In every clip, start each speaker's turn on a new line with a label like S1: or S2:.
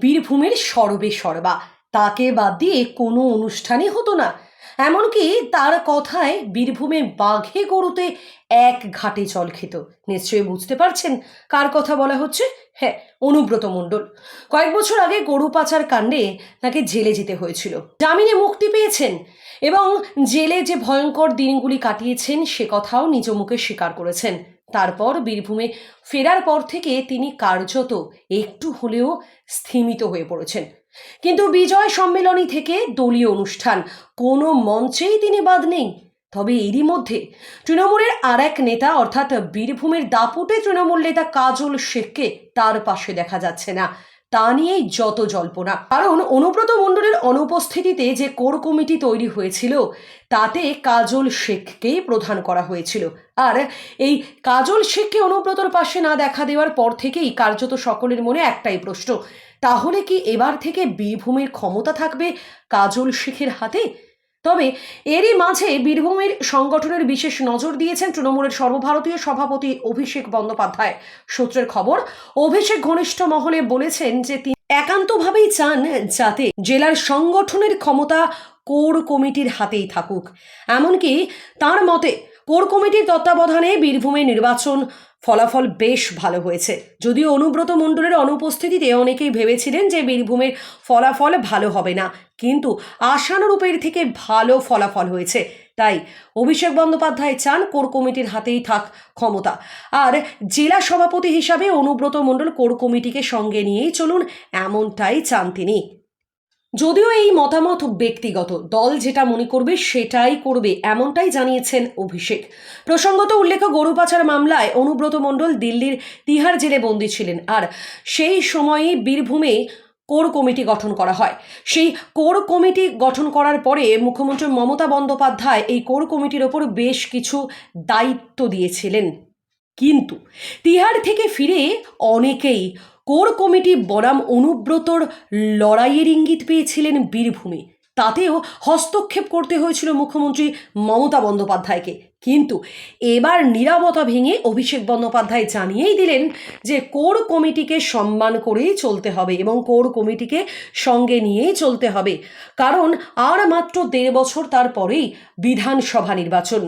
S1: বীরভূমের সর্বে সর্বা। তাকে বাদ দিয়ে কোনো অনুষ্ঠানই হতো না। এমনকি তার কথায় বীরভূমে বাঘে গরুতে এক ঘাটে জল খেত। নিশ্চয়ই বুঝতে পারছেন কার কথা বলা হচ্ছে। হ্যাঁ, অনুব্রত মণ্ডল। কয়েক বছর আগে গরু পাচার কাণ্ডে তাকে জেলে যেতে হয়েছিল। জামিনে মুক্তি পেয়েছেন এবং জেলে যে ভয়ঙ্কর দিনগুলি কাটিয়েছেন সে কথাও নিজ মুখে স্বীকার করেছেন। তারপর বীরভূমে ফেরার পর থেকে তিনি কার্যত একটু হলেও স্থিমিত হয়ে পড়েছেন। কিন্তু বিজয় সম্মেলনী থেকে দলীয় অনুষ্ঠান কোনো মঞ্চেই তিনি বাদ নেই। তবে এরই মধ্যে তৃণমূলের আর এক নেতা অর্থাৎ বীরভূমের দাপুটে তৃণমূল নেতা কাজল শেখকে তার পাশে দেখা যাচ্ছে না। তা নিয়েই যত জল্পনা। কারণ অনুব্রত মণ্ডলের অনুপস্থিতিতে যে কোর কমিটি তৈরি হয়েছিল তাতে কাজল শেখকেই প্রধান করা হয়েছিল। আর এই কাজল শেখকে অনুব্রতর পাশে না দেখা দেওয়ার পর থেকেই কার্যত সকলের মনে একটাই প্রশ্ন, তাহলে কি এবার থেকে বীরভূমের ক্ষমতা থাকবে কাজল শেখের হাতে? তবে এরই মাঝে বীরভূমের সংগঠনের বিশেষ নজর দিয়েছেন তৃণমূলের সর্বভারতীয় সভাপতি অভিষেক বন্দ্যোপাধ্যায়। সূত্রের খবর, অভিষেক ঘনিষ্ঠ মহলে বলেছেন যে তিনি একান্তভাবেই চান যাতে জেলার সংগঠনের ক্ষমতা কোর কমিটির হাতেই থাকুক। এমনকি তার মতে কোর কমিটির তত্ত্বাবধানে বীরভূমে নির্বাচন ফলাফল বেশ ভালো হয়েছে। যদিও অনুব্রত মণ্ডলের অনুপস্থিতিতে অনেকেই ভেবেছিলেন যে বীরভূমের ফলাফল ভালো হবে না, কিন্তু আশানুরূপের থেকে ভালো ফলাফল হয়েছে। তাই অভিষেক বন্দ্যোপাধ্যায় চান কোর কমিটির হাতেই থাক ক্ষমতা, আর জেলা সভাপতি হিসাবে অনুব্রত মণ্ডল কোর কমিটিকে সঙ্গে নিয়েই চলুন, এমনটাই চান তিনি। যদিও এই মতামত ব্যক্তিগত, দল যেটা মনে করবে সেটাই করবে, এমনটাই জানিয়েছেন অভিষেক। প্রসঙ্গত উল্লেখ্য, গরু পাচার মামলায় অনুব্রত মণ্ডল দিল্লির তিহার জেলে বন্দী ছিলেন, আর সেই সময়ে বীরভূমে কোর কমিটি গঠন করা হয়। সেই কোর কমিটি গঠন করার পরে মুখ্যমন্ত্রী মমতা বন্দ্যোপাধ্যায় এই কোর কমিটির ওপর বেশ কিছু দায়িত্ব দিয়েছিলেন। কিন্তু তিহার থেকে ফিরে অনেকেই কোর কমিটি বনাম অনুব্রতর লড়াইয়ের ইঙ্গিত পেয়েছিলেন বীরভূমে। তাতেও হস্তক্ষেপ করতে হয়েছিল মুখ্যমন্ত্রী মমতা বন্দ্যোপাধ্যায়কে। কিন্তু এবার নীরবতা ভেঙে অভিষেক বন্দ্যোপাধ্যায় জানিয়েই দিলেন যে কোর কমিটিকে সম্মান করেই চলতে হবে এবং কোর কমিটিকে সঙ্গে নিয়েই চলতে হবে, কারণ আর মাত্র 1.5 বছর তারপরেই বিধানসভা নির্বাচন।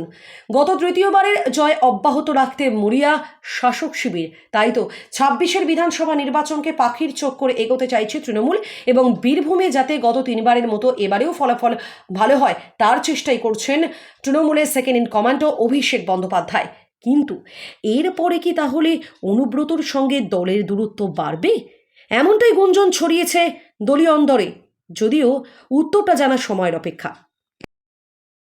S1: গত তৃতীয়বারের জয় অব্যাহত রাখতে মরিয়া শাসক শিবির, তাই তো 26-এর বিধানসভা নির্বাচনকে পাখির চোখ করে এগোতে চাইছে তৃণমূল, এবং বীরভূমে যাতে গত 3বারের মতো এবারেও ফলাফল ভালো হয় তার চেষ্টাই করছেন তৃণমূলের second in command Abhishek Bandyopadhyay. কিন্তু এরপরে কি তাহলে অনুব্রতর সঙ্গে দলের দূরত্ব বাড়বে? এমনটাই গুঞ্জন ছড়িয়েছে দলীয় অন্দরে, যদিও উত্তরটা জানার সময়ের অপেক্ষা।